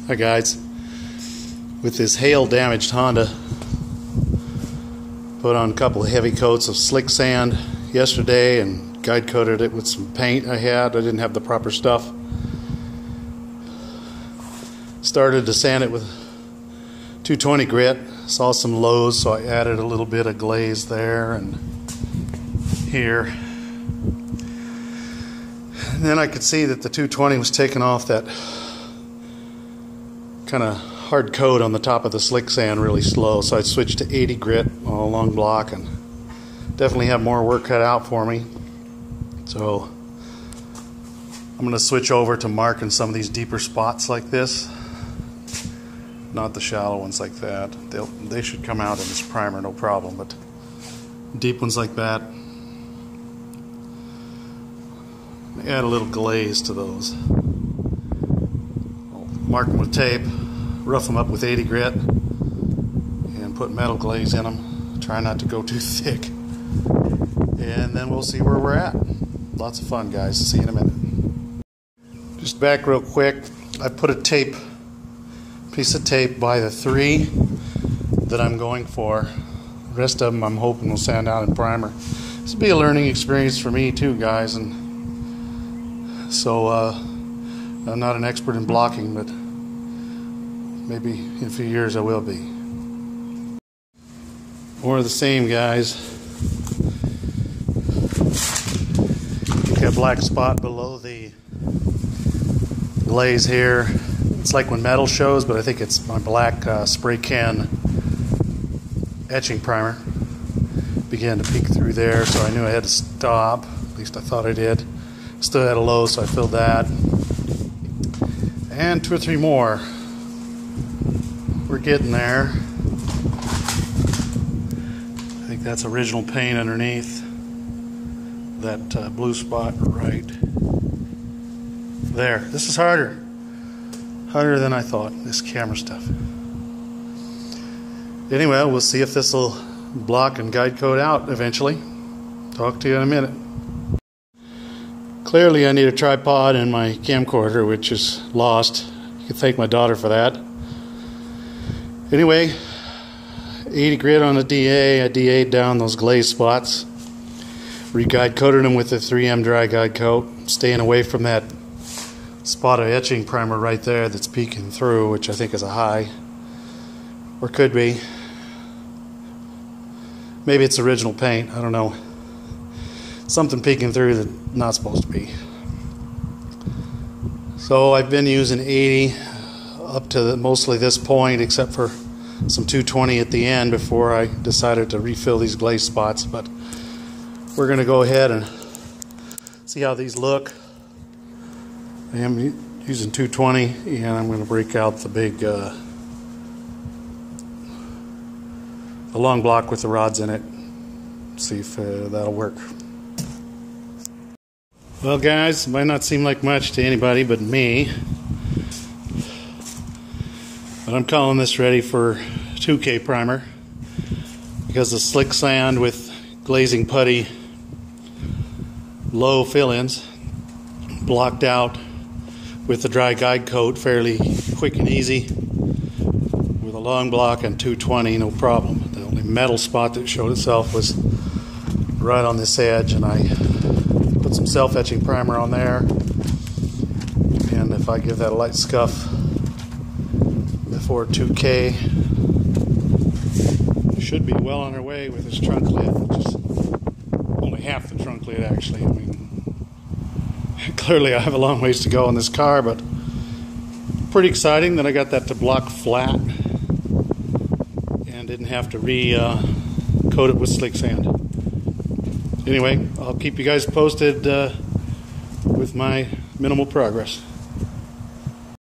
Hi guys, with this hail damaged Honda, put on a couple of heavy coats of Slicksand yesterday and guide coated it with some paint I didn't have the proper stuff. Started to sand it with 220 grit, saw some lows, so I added a little bit of glaze there and here. And then I could see that the 220 was taking off that kind of hard coat on the top of the Slicksand really slow, so I switched to 80 grit on a long block and definitely have more work cut out for me. So I'm going to switch over to marking some of these deeper spots like this, not the shallow ones like that. They should come out in this primer no problem, but deep ones like that, add a little glaze to those. I'll mark them with tape, rough them up with 80 grit, and put metal glaze in them. Try not to go too thick. And then we'll see where we're at. Lots of fun, guys. See you in a minute. Just back real quick, I put a piece of tape by the 3 that I'm going for. The rest of them I'm hoping will sand out in primer. This will be a learning experience for me too, guys, and so I'm not an expert in blocking, but maybe in a few years I will be. More of the same, guys. Got a black spot below the glaze here. It's like when metal shows, but I think it's my black spray can etching primer. Began to peek through there, so I knew I had to stop. At least I thought I did. Still had a low, so I filled that. And 2 or 3 more. We're getting there. I think that's original paint underneath that blue spot right there. This is harder than I thought, this camera stuff. Anyway, we'll see if this will block and guide coat out eventually. Talk to you in a minute. Clearly I need a tripod and my camcorder, which is lost. You can thank my daughter for that. Anyway, 80 grit on the DA. I DA'd down those glaze spots. Re-guide coated them with the 3M dry guide coat, staying away from that spot of etching primer right there that's peeking through, which I think is a high, or could be. Maybe it's original paint, I don't know. Something peeking through that's not supposed to be. So I've been using 80 up to mostly this point, except for some 220 at the end before I decided to refill these glaze spots. But we're going to go ahead and see how these look. I am using 220, and I'm going to break out the big the long block with the rods in it. See if that'll work. Well, guys, it might not seem like much to anybody but me, but I'm calling this ready for 2K primer because the Slicksand with glazing putty low fill-ins blocked out with the dry guide coat fairly quick and easy. With a long block and 220, no problem. The only metal spot that showed itself was right on this edge, and I put some self-etching primer on there, and if I give that a light scuff before 2K, we should be well on our way with this trunk lid, which is only half the trunk lid actually. I mean, clearly I have a long ways to go on this car, but pretty exciting that I got that to block flat and didn't have to coat it with Slicksand. Anyway, I'll keep you guys posted with my minimal progress.